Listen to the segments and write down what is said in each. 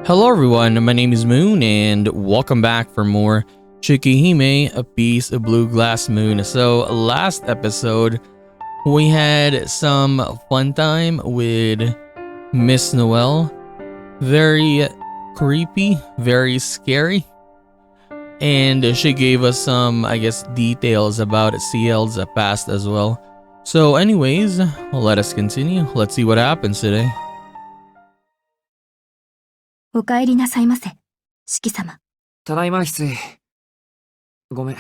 Hello everyone, my name is Moon and welcome back for more Tsukihime, A Piece of Blue Glass Moon. So last episode, we had some fun time with Miss Noelle. Very creepy, very scary. And she gave us some, I guess, details about CL's past as well. So anyways, let us continue. Let's see what happens today. お帰りなさいませ、四季様。ただいま、翡翠。ごめん。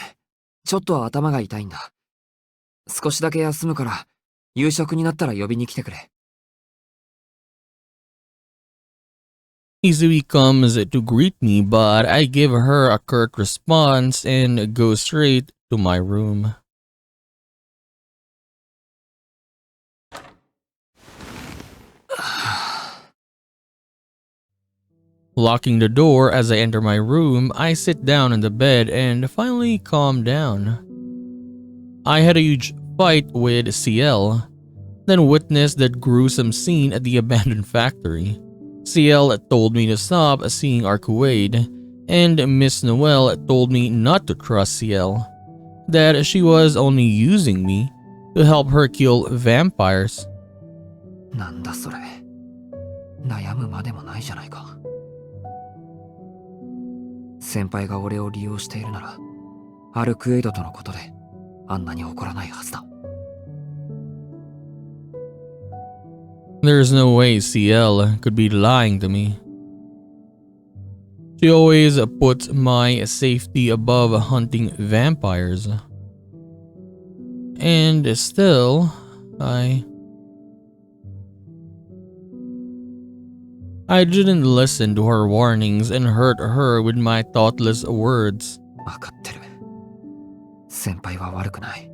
ちょっと頭が痛いんだ。少しだけ休むから、夕食になったら呼びに来てくれ。Izui comes to greet me, but I give her a curt response and go straight to my room. Locking the door as I enter my room, I sit down on the bed and finally calm down. I had a huge fight with CL, then witnessed that gruesome scene at the abandoned factory. CL told me to stop seeing Arcuade, and Miss Noelle told me not to trust CL, that she was only using me to help her kill vampires. なんだそれ。悩むまでもないじゃないか。先輩が俺を利用しているなら、アルクエイドとのことであんなに怒らないはずだ。There's no way CL could be lying to me. She always puts my safety above hunting vampires. And still, I didn't listen to her warnings and hurt her with my thoughtless words. わかってる。先輩は悪くない。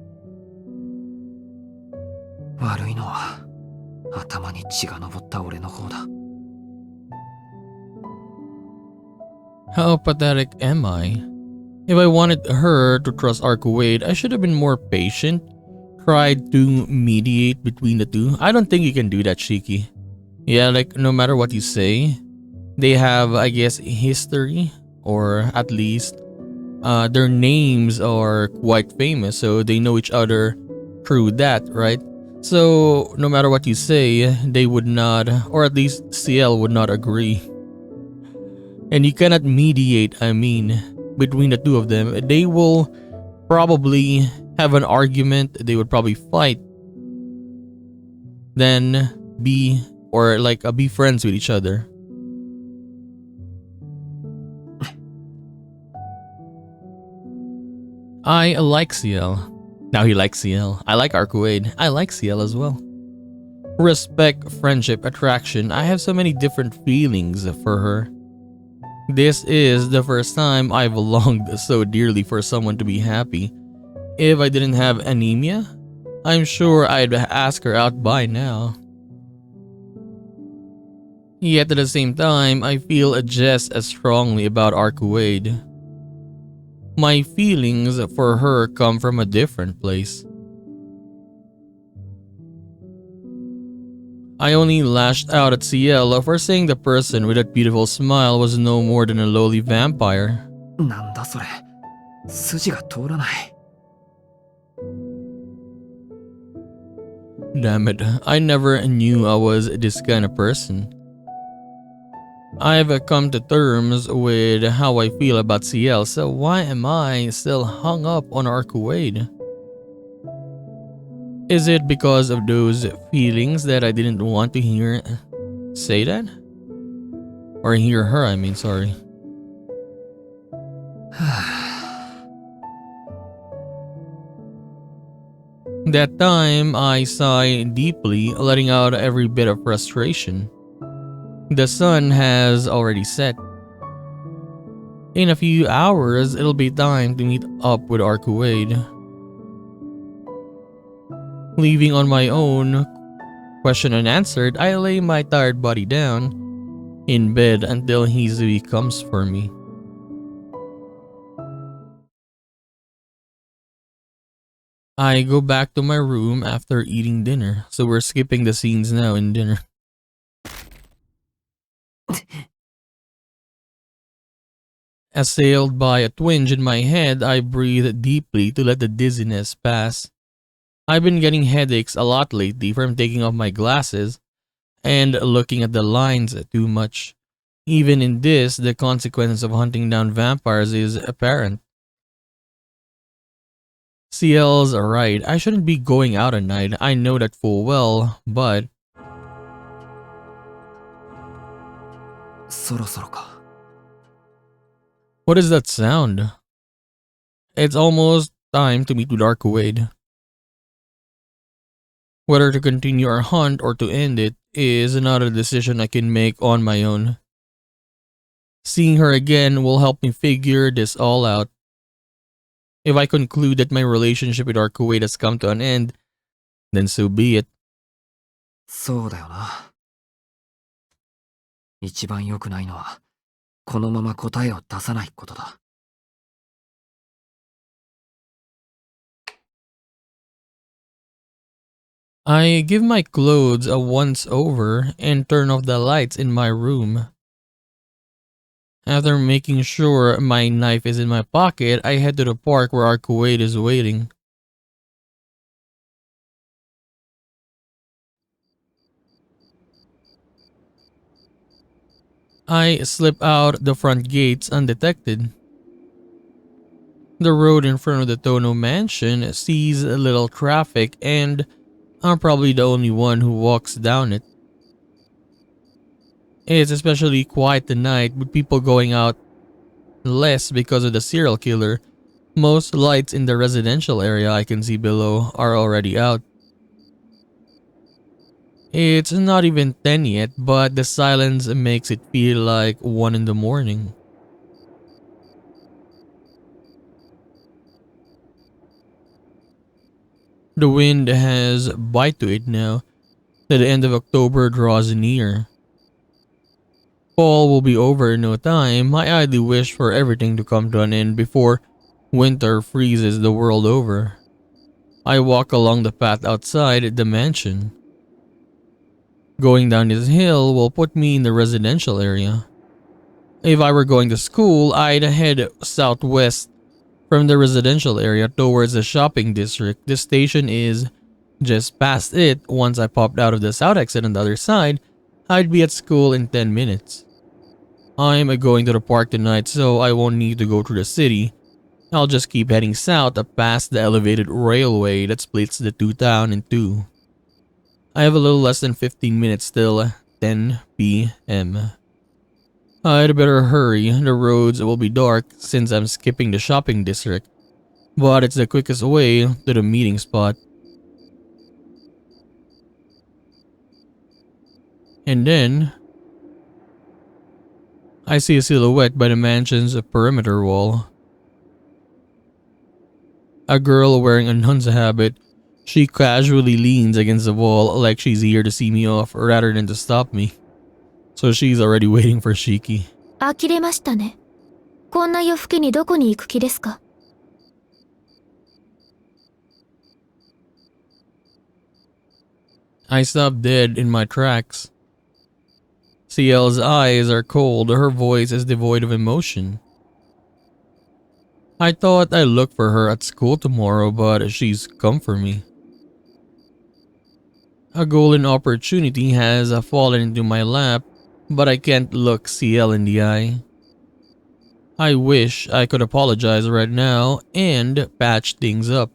悪いのは頭に血が上った俺の方だ。How pathetic am I? If I wanted her to trust Arcuade, I should have been more patient, tried to mediate between the two. I don't think you can do that, Shiki. Yeah, like no matter what you say, they have, I guess, history, or at least their names are quite famous, so they know each other through that, right? So no matter what you say, they would not, or at least CL would not agree. And you cannot mediate, between the two of them. They will probably have an argument, they would probably fight, then be friends with each other. I like CL. Now he likes CL. I like Arcuade. I like CL as well. Respect, friendship, attraction. I have so many different feelings for her. This is the first time I've longed so dearly for someone to be happy. If I didn't have anemia, I'm sure I'd ask her out by now. Yet at the same time, I feel just as strongly about Arcuade. My feelings for her come from a different place. I only lashed out at CL for saying the person with that beautiful smile was no more than a lowly vampire. なんだそれ。筋が通らない。Damn it, I never knew I was this kind of person. I've come to terms with how I feel about CL, so why am I still hung up on Arcuade? Is it because of those feelings that I didn't want to hear say that? Or hear her, sorry. That time, I sighed deeply, letting out every bit of frustration. The sun has already set. In a few hours, it'll be time to meet up with Arcuade. Leaving on my own, question unanswered, I lay my tired body down in bed until Hizui comes for me. I go back to my room after eating dinner, so we're skipping the scenes now in dinner. Assailed by a twinge in my head, I breathe deeply to let the dizziness pass. I've been getting headaches a lot lately from taking off my glasses and looking at the lines too much. Even in this, the consequence of hunting down vampires is apparent. CL's right, I shouldn't be going out at night, I know that full well, but そろそろか。what is that sound? It's almost time to meet with Arcuade. Whether to continue our hunt or to end it is not a decision I can make on my own. Seeing her again will help me figure this all out. If I conclude that my relationship with Arcuade has come to an end, then so be it. そうだよな。一番良くないのは、このまま答えを出さないことだ。I give my clothes a once over and turn off the lights in my room. After making sure my knife is in my pocket, I head to the park where Arcuade is waiting. I slip out the front gates undetected. The road in front of the Tono mansion sees little traffic and I'm probably the only one who walks down it. It's especially quiet tonight with people going out less because of the serial killer. Most lights in the residential area I can see below are already out. It's not even 10 yet, but the silence makes it feel like 1 in the morning. The wind has bite to it now that the end of October draws near. Fall will be over in no time. I idly wish for everything to come to an end before winter freezes the world over. I walk along the path outside the mansion. Going down this hill will put me in the residential area. If I were going to school, I'd head southwest from the residential area towards the shopping district. The station is just past it. Once I popped out of the south exit on the other side, I'd be at school in 10 minutes. I'm going to the park tonight, so I won't need to go through the city. I'll just keep heading south past the elevated railway that splits the two towns in two. I have a little less than 15 minutes till 10 p.m. I'd better hurry, the roads will be dark since I'm skipping the shopping district, but it's the quickest way to the meeting spot. And then, I see a silhouette by the mansion's perimeter wall. A girl wearing a nun's habit. She casually leans against the wall like she's here to see me off rather than to stop me. So she's already waiting for Shiki. 呆れましたね。こんな夜更けにどこに行く気ですか？ I stop dead in my tracks. CL's eyes are cold, her voice is devoid of emotion. I thought I'd look for her at school tomorrow, but she's come for me. A golden opportunity has fallen into my lap, but I can't look CL in the eye. I wish I could apologize right now and patch things up.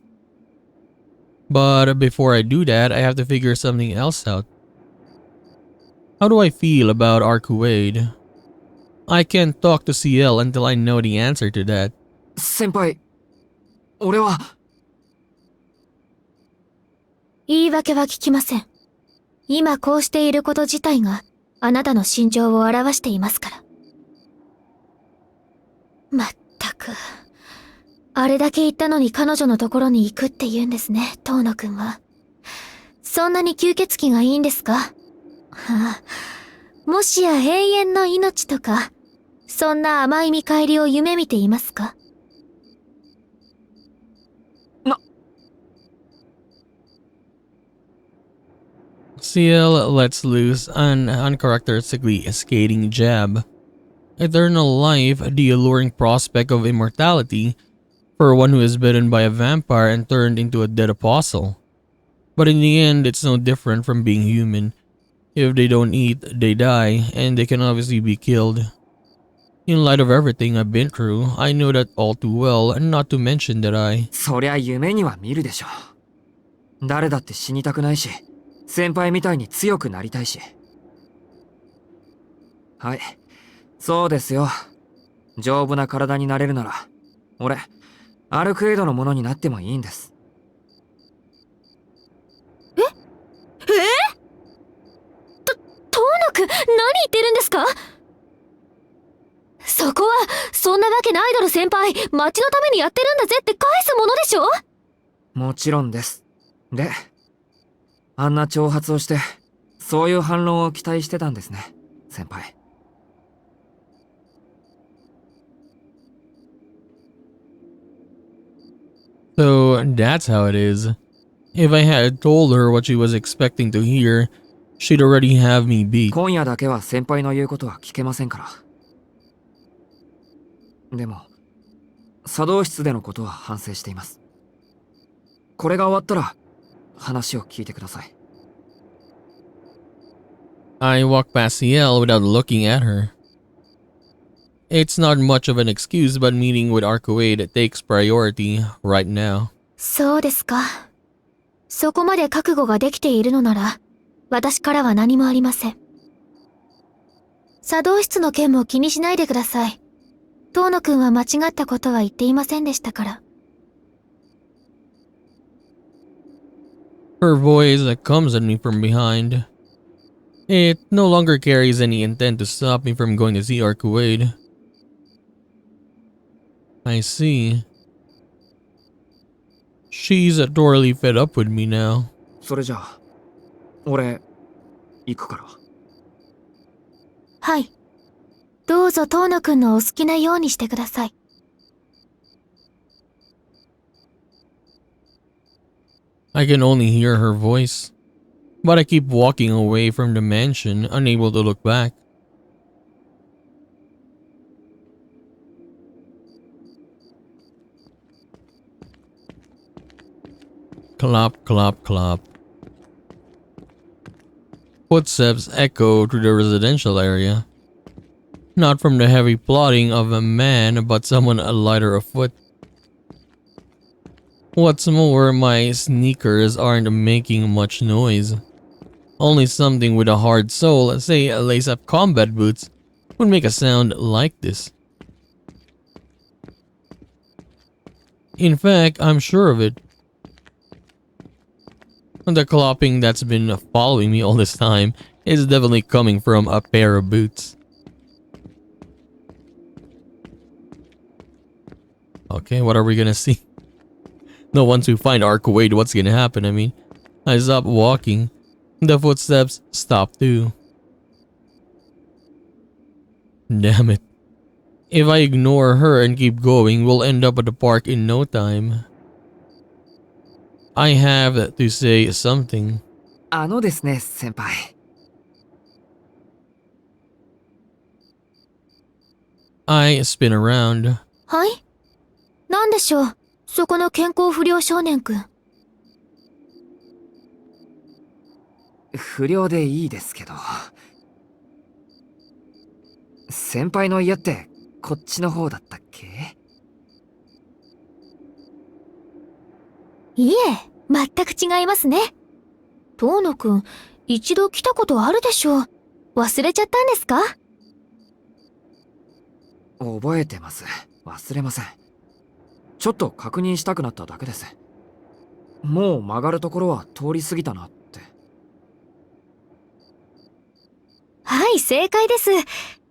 But before I do that, I have to figure something else out. How do I feel about Arcuade? I can't talk to CL until I know the answer to that. 先輩、俺は。言い訳は聞きません。今こうしていること自体があなたの心情を表していますから。まったく。あれだけ言ったのに彼女のところに行くって言うんですね、遠野くんは。そんなに吸血鬼がいいんですか？はあ、もしや永遠の命とか、そんな甘い見返りを夢見ていますか？ CL lets loose an uncharacteristically skating jab. Eternal life, the alluring prospect of immortality for one who is bitten by a vampire and turned into a dead apostle. But in the end, it's no different from being human. If they don't eat, they die, and they can obviously be killed. In light of everything I've been through, I know that all too well, and not to mention that I... そりゃ夢には見るでしょ。誰だって死にたくないし、先輩みたいに強くなりたいし。はい、そうですよ。丈夫な体になれるなら、俺、アルクエイドのものになってもいいんです。遠野くん、何言ってるんですか？そこは、そんなわけないだろ先輩。町のためにやってるんだぜって返すものでしょ？もちろんです。で、あんな挑発をして、そういう反論を期待してたんですね、先輩。So that's how it is. If I had told her what she was expecting to hear, she'd already have me beat. 今夜だけは先輩の言うことは聞けませんから。でも、茶道室でのことは反省しています。これが終わったら、話を聞いてください。I walk past Ciel without looking at her. It's not much of an excuse, but meeting with Arcuade takes priority right now. そうですか。そこまで覚悟ができているのなら、私からは何もありません。茶道室の件も気にしないでください。遠野くんは間違ったことは言っていませんでしたから。Her voice comes at me from behind. It no longer carries any intent to stop me from going to see Arcuade. I see. She's thoroughly fed up with me now. それじゃあ、俺、行くから。はい。どうぞ遠野くんのお好きなようにしてください。I can only hear her voice, but I keep walking away from the mansion, unable to look back. Clop, clop, clop. Footsteps echo through the residential area. Not from the heavy plodding of a man, but someone lighter of foot. What's more, my sneakers aren't making much noise. Only something with a hard sole, say lace-up combat boots, would make a sound like this. In fact, I'm sure of it. The clopping that's been following me all this time is definitely coming from a pair of boots. Okay, what are we gonna see? No, once we find Arcuade, what's gonna happen? I mean, I stop walking. The footsteps stop too. Damn it. If I ignore her and keep going, we'll end up at the park in no time. I have to say something. ですね、先輩。I spin around. はい？なんでしょう、そこの健康不良少年くん。不良でいいですけど。先輩の家ってこっちの方だったっけ？いえ、全く違いますね。遠野くん、一度来たことあるでしょう。忘れちゃったんですか？覚えてます。忘れません。ちょっと確認したくなっただけです。もう曲がるところは通り過ぎたなって。はい、正解です。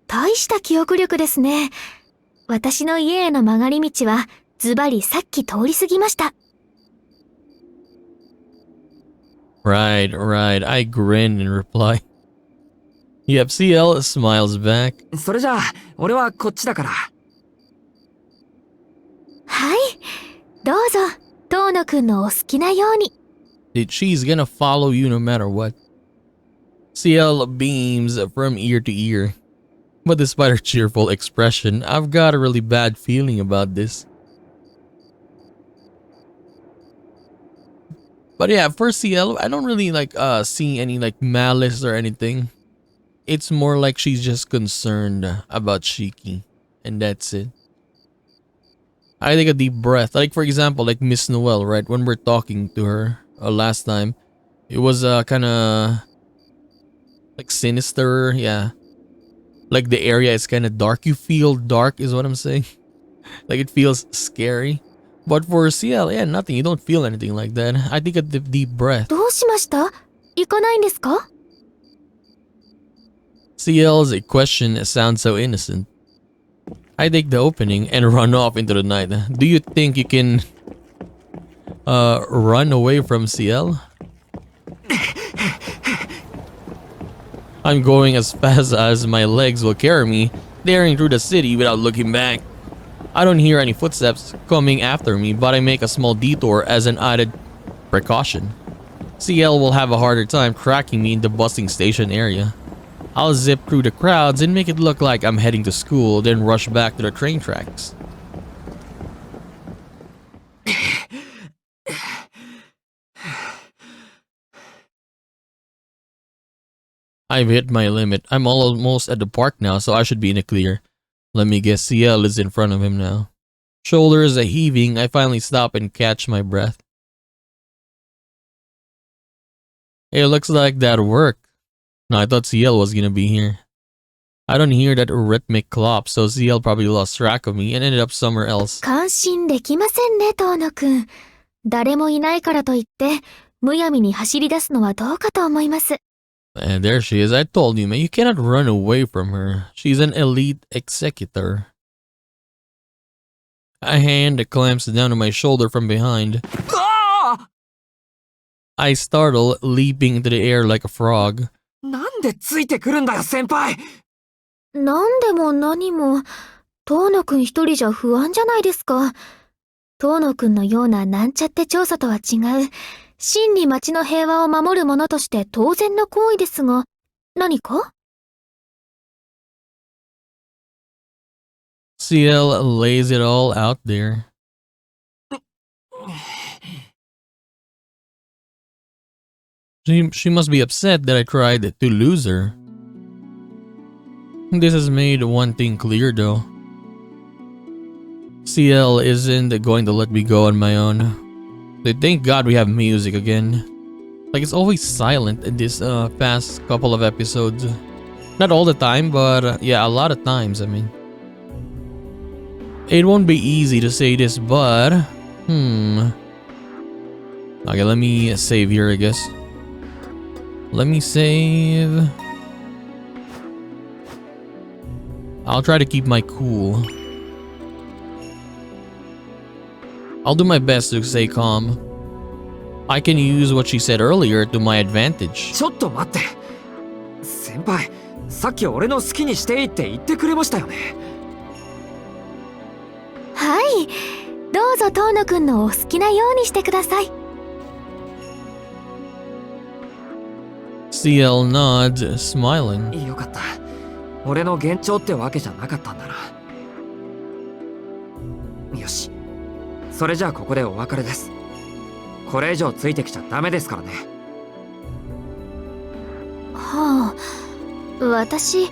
大した記憶力ですね。私の家への曲がり道は、ズバリさっき通り過ぎました。Right, right. I grin in reply. Yep, CL smiles back. それじゃあ、俺はこっちだから。はい、どうぞ、遠野くんのお好きなように。She's gonna follow you no matter what. CL beams from ear to ear. But despite her cheerful expression, I've got a really bad feeling about this. But yeah, for CL, I don't really like see any like malice or anything. It's more like she's just concerned about Shiki, and that's it. I take a deep breath. Like for example, like Miss Noel, right? When we're talking to her last time, it was kind of like sinister, yeah. Like the area is kind of dark. You feel dark, is what I'm saying. Like it feels scary. But for CL, yeah, nothing. You don't feel anything like that. I take a deep breath. どうしました？行かないんですか？ CL's question sounds so innocent. I take the opening and run off into the night. Do you think you can run away from CL? I'm going as fast as my legs will carry me, daring through the city without looking back. I don't hear any footsteps coming after me, but I make a small detour as an added precaution. CL will have a harder time tracking me in the busing station area. I'll zip through the crowds and make it look like I'm heading to school, then rush back to the train tracks. I've hit my limit. I'm almost at the park now, so I should be in the clear. Let me guess, CL is in front of him now. Shoulders heaving, I finally stop and catch my breath. It looks like that worked. No, I thought CL was gonna be here. I don't hear that rhythmic clop, so CL probably lost track of me and ended up somewhere else. 感心できませんね、遠野くん。誰もいないからといって、むやみに走り出すのはどうかと思います。And there she is. I told you, man, you cannot run away from her. She's an elite executor. A hand clamps down on my shoulder from behind. I startle, leaping into the air like a frog. なんでついてくるんだよ、先輩。なんでも何も、遠野くん一人じゃ不安じゃないですか。遠野くんのようななんちゃって調査とは違う、真に町の平和を守る者として当然の行為ですが、何か？ CL lays it all out there. She must be upset that I tried to lose her. This has made one thing clear though. CL isn't going to let me go on my own. Thank God we have music again. Like it's always silent in this past couple of episodes. Not all the time, but yeah, a lot of times, I mean. It won't be easy to say this, but okay, let me save here, I guess. Let me save. I'll try to keep my cool. I'll do my best to stay calm. I can use what she said earlier to my advantage. ちょっと待って。先輩、さっき俺の好きにしていいって言ってくれましたよね。はい、どうぞ遠野くんのお好きなようにしてください。CL nods, smiling. よかった。俺の幻聴ってわけじゃなかったんだな。よし。それじゃあここでお別れです。これ以上ついてきちゃダメですからね。はあ、私、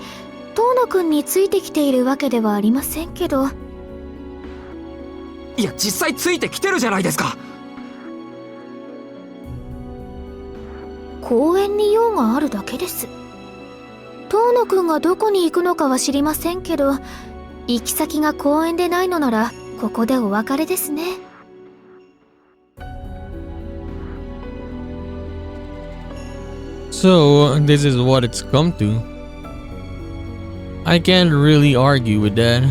遠野くんについてきているわけではありませんけど。いや、実際ついてきてるじゃないですか。公園に用があるだけです。遠野くんがどこに行くのかは知りませんけど、行き先が公園でないのならここでお別れですね。So, this is what it's come to. I can't really argue with that.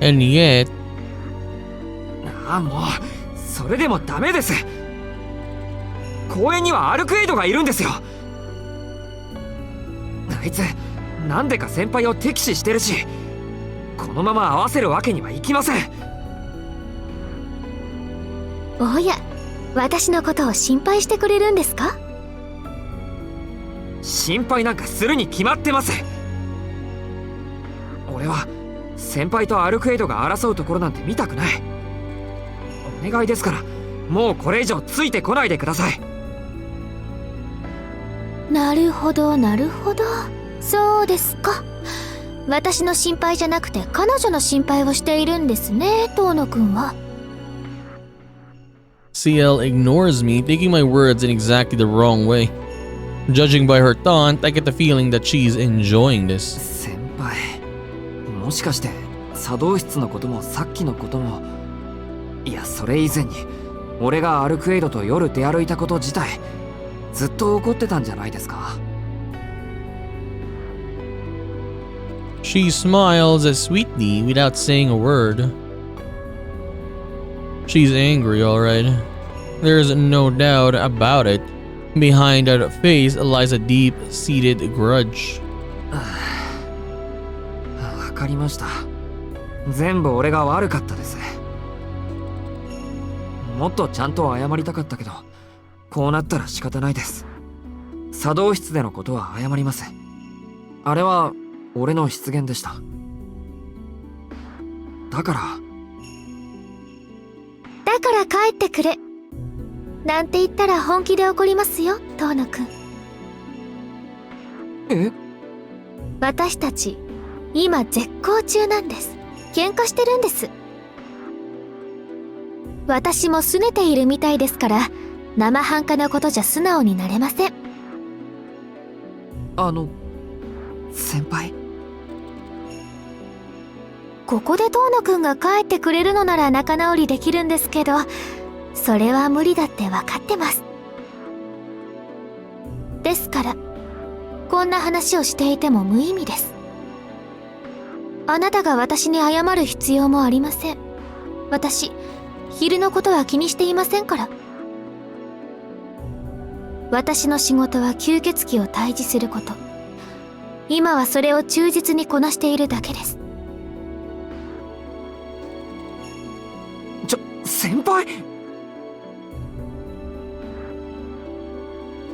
And yet... ああ、もう、それでもダメです。公園にはアルクエイドがいるんですよ。あいつ、なんでか先輩を敵視してるし、このまま合わせるわけにはいきません。おや、私のことを心配してくれるんですか？心配なんかするに決まってます。俺は先輩とアルクエイドが争うところなんて見たくない。お願いですから、もうこれ以上ついてこないでください。なるほどなるほど、そうですか。私の心配じゃなくて彼女の心配をしているんですね、遠野くんは。CL ignores me, taking my words in exactly the wrong way. Judging by her taunt, I get the feeling that she's enjoying this. 先輩、もしかして作動室のこともさっきのことも、いやそれ以前に俺がアルクエイドと夜出歩いたこと自体ずっと怒ってたんじゃないですか。She smiles sweetly without saying a word. She's angry, alright. There's no doubt about it. Behind that face lies a deep-seated grudge. わかりました。全部俺が悪かったです。もっとちゃんと謝りたかったけど、こうなったら仕方ないです。作動室でのことは謝ります。あれは俺の失言でした。だから帰ってくれなんて言ったら本気で怒りますよ、遠野くん。え？私たち今絶好中なんです。喧嘩してるんです。私も拗ねているみたいですから、生半可なことじゃ素直になれません。先輩、ここで遠野くんが帰ってくれるのなら仲直りできるんですけど、それは無理だって分かってます。ですからこんな話をしていても無意味です。あなたが私に謝る必要もありません。私昼のことは気にしていませんから。私の仕事は吸血鬼を退治すること。今はそれを忠実にこなしているだけです。先輩。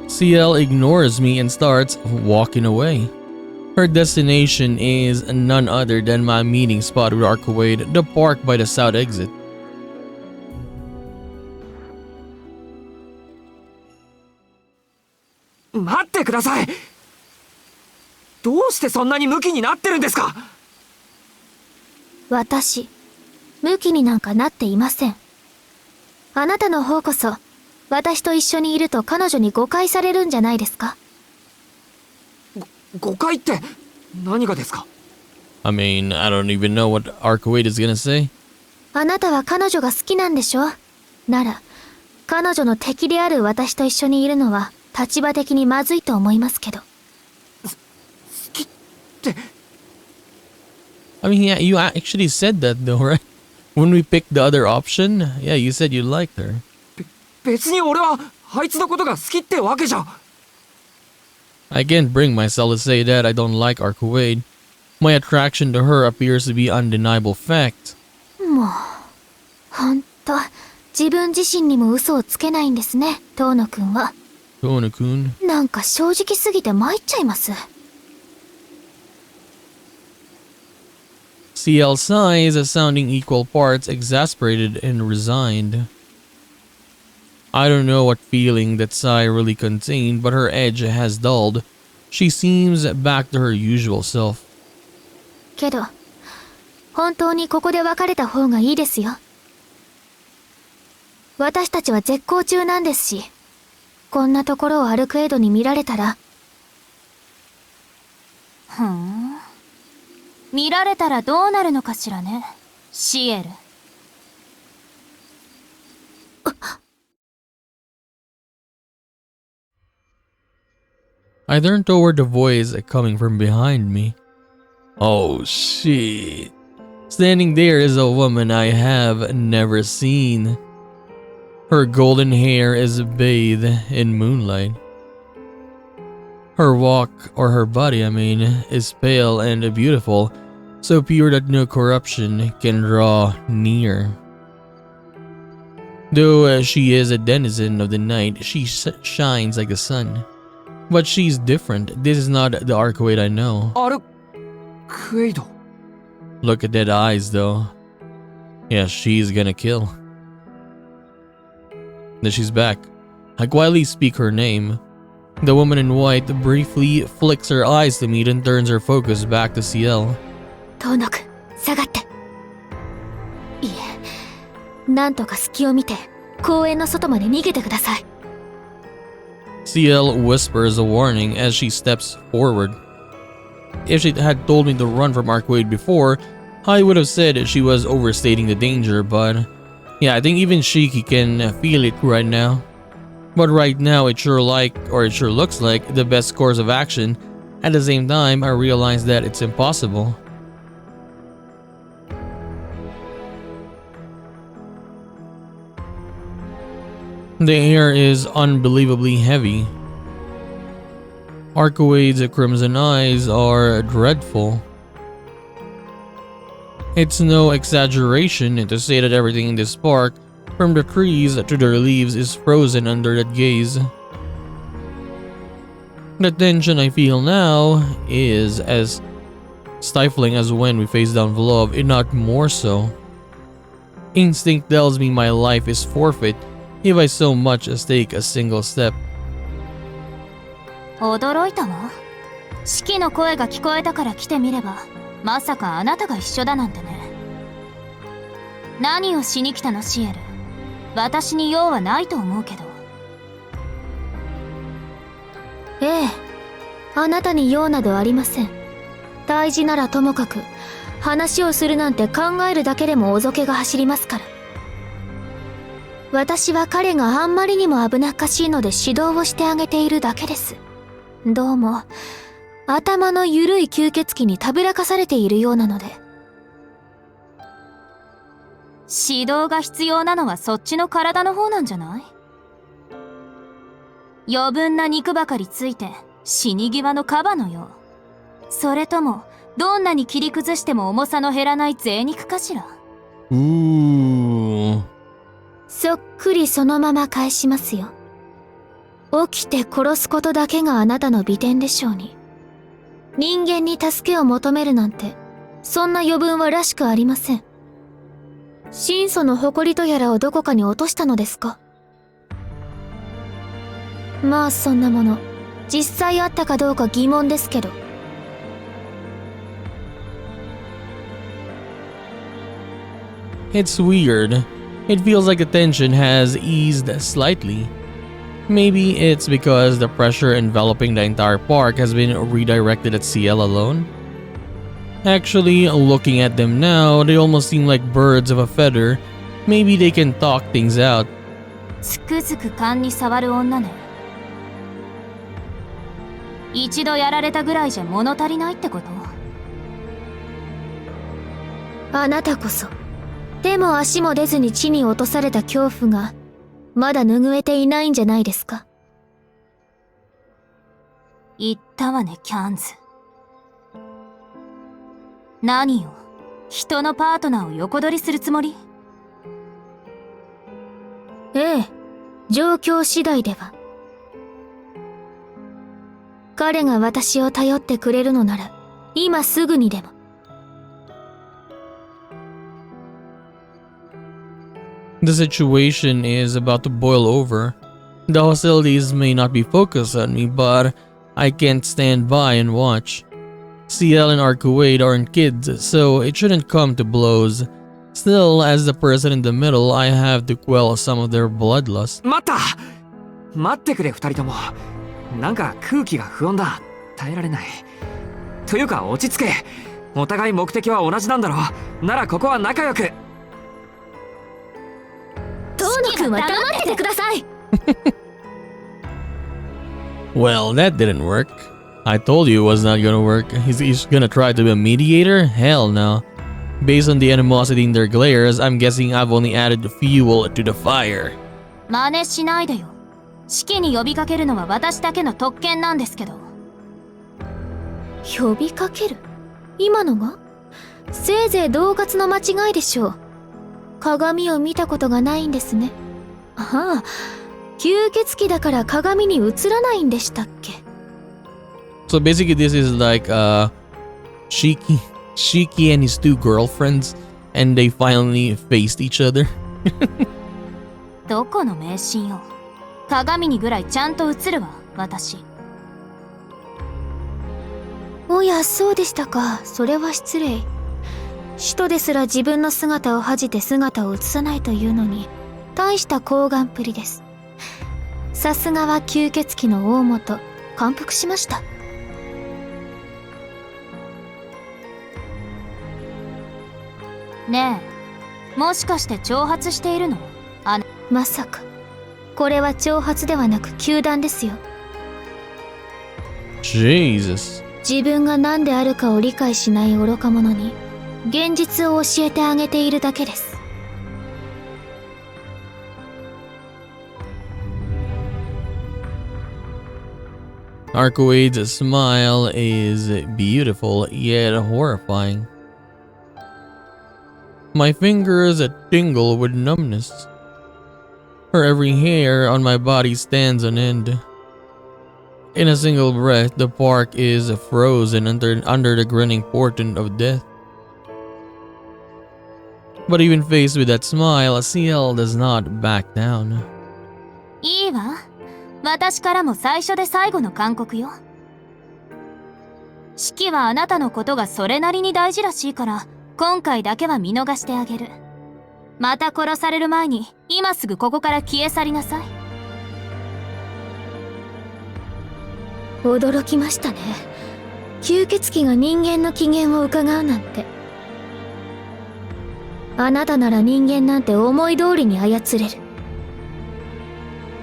CL ignores me and starts walking away. Her destination is none other than my meeting spot with Archwade, the park by the south exit. 待ってください。どうしてそんなにムキになってるんですか？私ムキになんかなっていません。あなたの方こそ私と一緒にいると彼女に誤解されるんじゃないですか？誤解って何がですか？ I mean, I don't even know what Archwade is gonna say. あなたは彼女が好きなんでしょ？なら彼女の敵である私と一緒にいるのは立場的にまずいと思いますけど。好きって。I mean, yeah, you actually said that though, right? When we picked the other option, yeah, you said you liked her. 別に俺はあいつのことが好きってわけじゃ。I can't bring myself to say that I don't like Archwade. My attraction to her appears to be undeniable fact. もうほんと自分自身にも嘘をつけないんですね、遠野くんは。Tono-kun. なんか正直すぎて参っちゃいます。CL sighs, sounding equal parts exasperated and resigned. I don't know what feeling that sigh really contained, but her edge has dulled. She seems back to her usual self. けど本当にここで別れた方がいいですよ。私たちは絶好中なんですし、こんなところをアルクエイドに見られたら。見られたらどうなるのかしらね、シエル。I turned toward the voice coming from behind me. Oh shit. Standing there is a woman I have never seen. Her golden hair is bathed in moonlight. Her walk, or her body I mean, is pale and beautiful, so pure that no corruption can draw near. Though she is a denizen of the night, she shines like the sun. But she's different. This is not the Archwade I know. アルクエイド。Look at that eyes though. Yeah, she's gonna kill. Then she's back. I quietly speak her name. The woman in white briefly flicks her eyes to me and turns her focus back to CL. 遠野くん、下がって。いえ、なんとか隙を見て、公園の外まで逃げてください。CL whispers a warning as she steps forward. If she had told me to run from Arcade before, I would have said she was overstating the danger, but yeah, I think even she can feel it right now. But right now it sure looks like the best course of action. At the same time, I realize that it's impossible. The air is unbelievably heavy. Arcade's crimson eyes are dreadful. It's no exaggeration to say that everything in this park, from the trees to their leaves, is frozen under that gaze. The tension I feel now is as stifling as when we face down Vlov, if not more so. Instinct tells me my life is forfeit if I so much as take a single step. 驚いたわ。四季の声が聞こえたから来てみれば、まさかあなたが一緒だなんてね。何をしに来たのシエル。私に用はないと思うけど。ええ、あなたに用などありません。大事ならともかく、話をするなんて考えるだけでもおぞけが走りますから。私は彼があんまりにも危なっかしいので指導をしてあげているだけです。どうも頭のゆるい吸血鬼にたぶらかされているようなので。指導が必要なのはそっちの体の方なんじゃない？余分な肉ばかりついて死に際のカバのよう。それともどんなに切り崩しても重さの減らない贅肉かしら。そっくりそのまま返しますよ。起きて殺すことだけがあなたの美点でしょうに。人間に助けを求めるなんて、そんな余分はらしくありません。神祖の誇りとやらをどこかに落としたのですか？まあそんなもの、実際あったかどうか疑問ですけど。It's weird. It feels like the tension has eased slightly. Maybe it's because the pressure enveloping the entire park has been redirected at CL alone. Actually, looking at them now, they almost seem like birds of a feather. Maybe they can talk things out. つくづく勘に触る女ね。一度やられたぐらいじゃ物足りないってこと？あなたこそ手も足も出ずに地に落とされた恐怖がまだ拭えていないんじゃないですか？言ったわね、キャンズ。何よ、人のパートナーを横取りするつもり？ええ、状況次第では。彼が私を頼ってくれるのなら、今すぐにでも。The situation is about to boil over. The hostilities may not be focused on me, but I can't stand by and watch. CL and Arcade aren't kids, so it shouldn't come to blows. Still, as the person in the middle, I have to quell some of their bloodlust. 待ってくれ、二人とも。なんか空気が不穏だ。耐えられない。というか落ち着け。お互い目的は同じなんだろう。ならここは仲良く。遠野くんは黙っててください。Well, that didn't work. I told you it was not gonna work. He's gonna try to be a mediator? Hell no. Based on the animosity in their glares, I'm guessing I've only added fuel to the fire. 真似しないでよ。式に呼びかけるのは私だけの特権なんですけど。呼びかける？今のが？せいぜい同活の間違いでしょう。鏡を見たことがないんですね。ああ、吸血鬼だから鏡に映らないんでしたっけ？ So basically this is like Shiki Shiki and his two girlfriends, and they finally faced each other. どこの迷信よ。鏡にぐらいちゃんと映るわ、私。おや、そうでしたか。それは失礼。使徒ですら自分の姿を恥じて姿を映さないというのに、大した厚顔っぷりです。さすがは吸血鬼の大元、感服しました。ねえ、もしかして挑発しているの？まさか、これは挑発ではなく糾弾ですよ。Jesus. 自分が何であるかを理解しない愚か者に、現実を教えてあげているだけです。Arcoade's smile is beautiful yet horrifying. My fingers tingle with numbness. For every hair on my body stands on end. In a single breath, the park is frozen under the grinning portent of death. But even faced with that smile, CL does not back down. いいわ。私からも最初で最後の勧告よ。シキはあなたのことがそれなりに大事らしいから、今回だけは見逃してあげる。また殺される前に、今すぐここから消え去りなさい。驚きましたね。吸血鬼が人間の機嫌を伺うなんて。あなたなら人間なんて思い通りに操れる。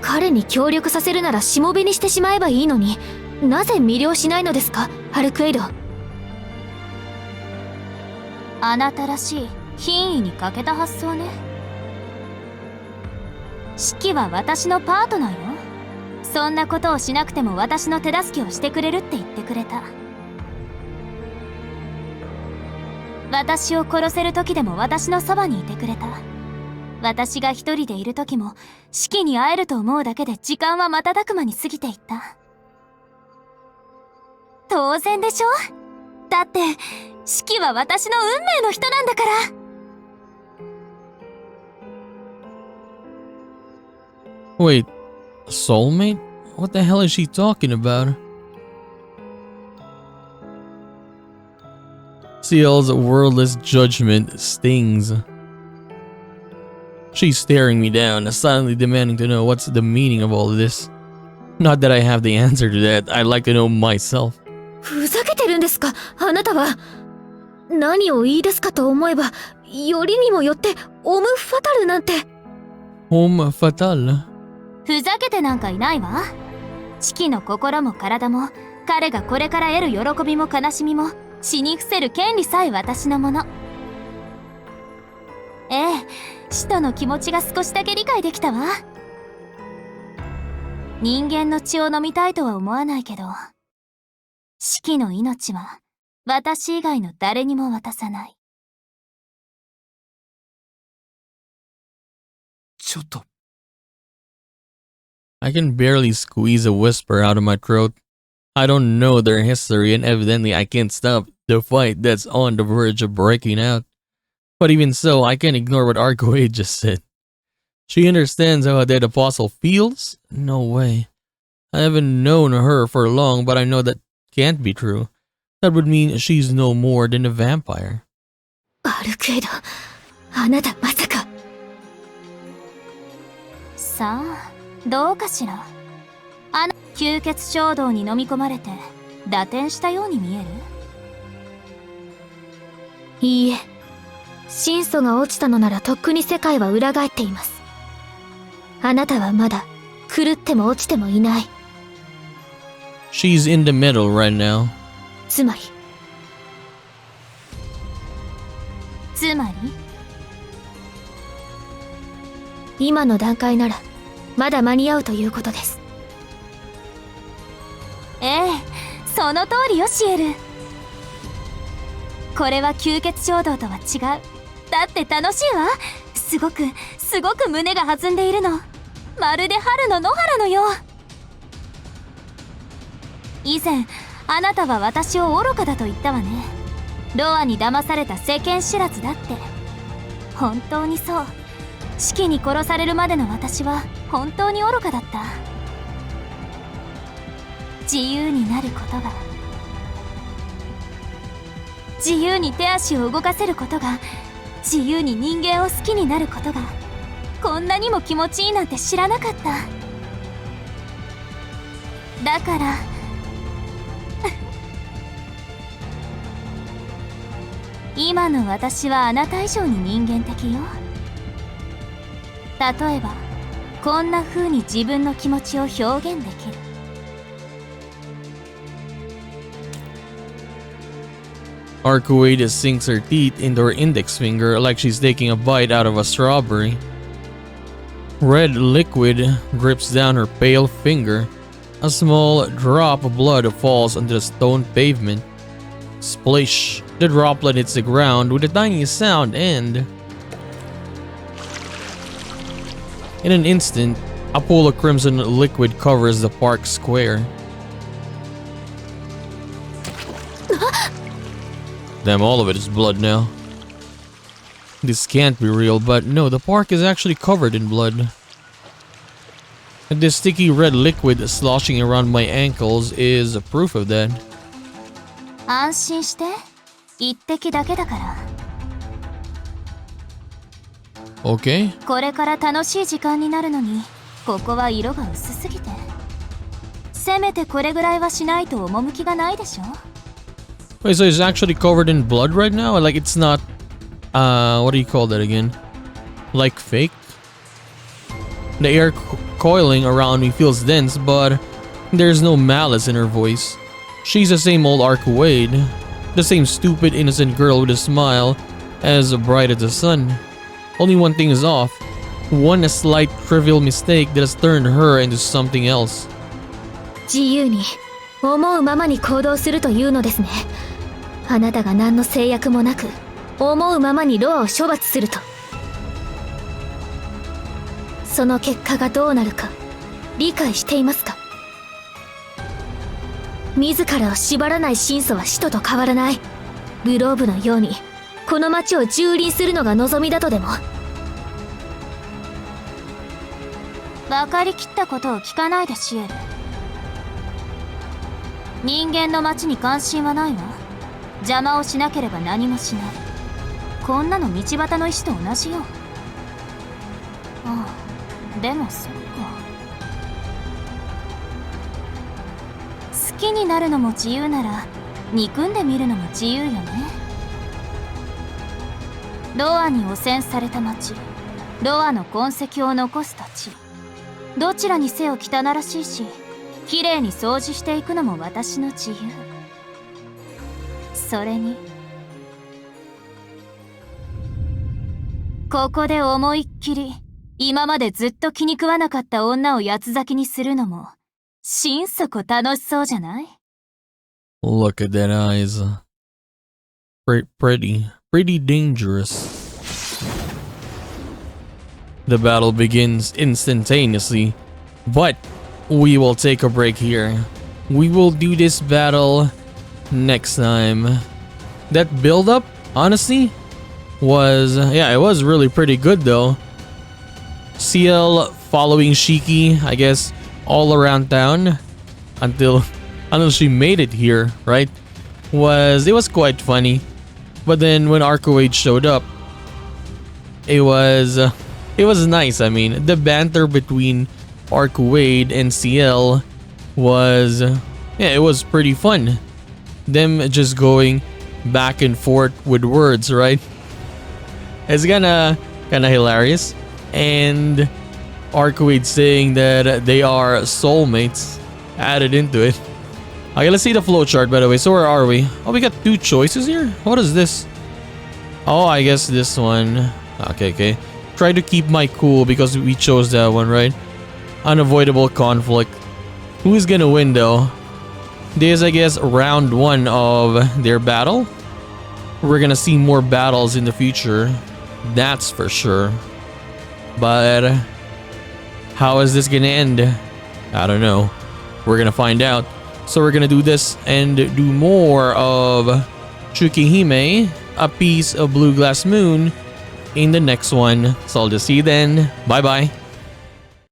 彼に協力させるならしもべにしてしまえばいいのに、なぜ魅了しないのですか、ハルクエイド。あなたらしい品位に欠けた発想ね。シキは私のパートナーよ。そんなことをしなくても私の手助けをしてくれるって言ってくれた。私を殺せる時でも私のそばにいてくれた。私が一人でいる時もシキに会えると思うだけで時間は瞬く間に過ぎていった。当然でしょ？だってシキは私の運命の人なんだから。Wait, soulmate? What the hell is she talking about? CL's wordless judgment stings. She's staring me down, silently demanding to know what's the meaning of all this. Not that I have the answer to that, I'd like to know myself. ふざけてるんですか、あなたは。何を言い出すかと思えば、よりにもよってオムファタルなんて。Homme fatale. ふざけてなんかいないわ。シキの心も体も、彼がこれから得る喜びも悲しみも、死に伏せる権利さえ私のもの。ええ、使徒の気持ちが少しだけ理解できたわ。人間の血を飲みたいとは思わないけど、シキの命は私以外の誰にも渡さない。ちょっと。I can barely squeeze a whisper out of my throat. I don't know their history and evidently I can't stop the fight that's on the verge of breaking out. But even so, I can't ignore what Arcoade just said. She understands how a dead apostle feels? No way. I haven't known her for long, but I know that can't be true. That would mean she's no more than a vampire. アルクエド、あなたまさか。さあ、どうかしら。吸血衝動に飲み込まれて打点したように見える？いいえ、神祖が落ちたのならとっくに世界は裏返っています。あなたはまだ狂っても落ちてもいない。She's in the middle right now. つまり今の段階ならまだ間に合うということです。ええ、その通りよ、シエル。これは吸血衝動とは違う。だって楽しいわ。すごく胸が弾んでいるの。まるで春の野原のよう。以前あなたは私を愚かだと言ったわね。ロアに騙された世間知らずだって。本当にそう。シキに殺されるまでの私は本当に愚かだった。自由になることが、自由に手足を動かせることが、自由に人間を好きになることが、こんなにも気持ちいいなんて知らなかった。だから今の私はあなた以上に人間的よ。例えばこんな風に自分の気持ちを表現できる。Arcuade sinks her teeth into her index finger like she's taking a bite out of a strawberry. Red liquid drips down her pale finger. A small drop of blood falls onto the stone pavement. Splish! The droplet hits the ground with a tiny sound and... in an instant, a pool of crimson liquid covers the park square. Damn, all of it is blood now. This can't be real, but no, the park is actually covered in blood. And this sticky red liquid sloshing around my ankles is a proof of that. 安心して。一滴だけだから。Okay. これから楽しい時間になるのに、ここは色が薄すぎて。せめてこれぐらいはしないと趣がないでしょ。Wait, so it's actually covered in blood right now? Like it's not, what do you call that again? Like fake? The air coiling around me feels dense, but there's no malice in her voice. She's the same old Arcuade, the same stupid innocent girl with a smile as bright as the sun. Only one thing is off. One slight trivial mistake that has turned her into something else. 自由に思うままに行動するというのですね。あなたが何の制約もなく思うままにロアを処罰すると。その結果がどうなるか理解していますか？自らを縛らない心訴は使徒と変わらない。グローブのようにこの町を蹂躙するのが望みだとでも。分かりきったことを聞かないでシエル。人間の町に関心はないわ。邪魔をしなければ何もしない。こんなの道端の石と同じよ。ああ、でもそっか。好きになるのも自由なら憎んでみるのも自由よね。ロアに汚染された町、ロアの痕跡を残すたち、どちらにせよ汚らしいし、きれいに掃除していくのも私の自由。それにここで思いっきり今までずっと気に食わなかった女を八つ咲きにするのも心底楽しそうじゃない？ Look at that eyes. Pretty dangerous. The battle begins instantaneously, but we will take a break here. We will do this battle next time. That build up, honestly, was, yeah, it was really pretty good though. CL following Shiki, I guess, all around town until she made it here, right? It was quite funny. But then when Arcuade showed up, it was nice. I mean, the banter between Arcuade and CL was, yeah, it was pretty fun. Them just going back and forth with words, right? It's kinda hilarious. And Arcuade saying that they are soulmates added into it. Okay, let's see the flowchart, by the way. So where are we? Oh, we got two choices here? What is this? Oh, I guess this one. Okay. Try to keep my cool because we chose that one, right? Unavoidable conflict. Who is gonna win though? This is, I guess, round one of their battle. We're gonna see more battles in the future. That's for sure. But how is this gonna end? I don't know. We're gonna find out. So we're gonna do this and do more of Tsukihime, a piece of blue glass moon, in the next one. So I'll just see you then. Bye bye.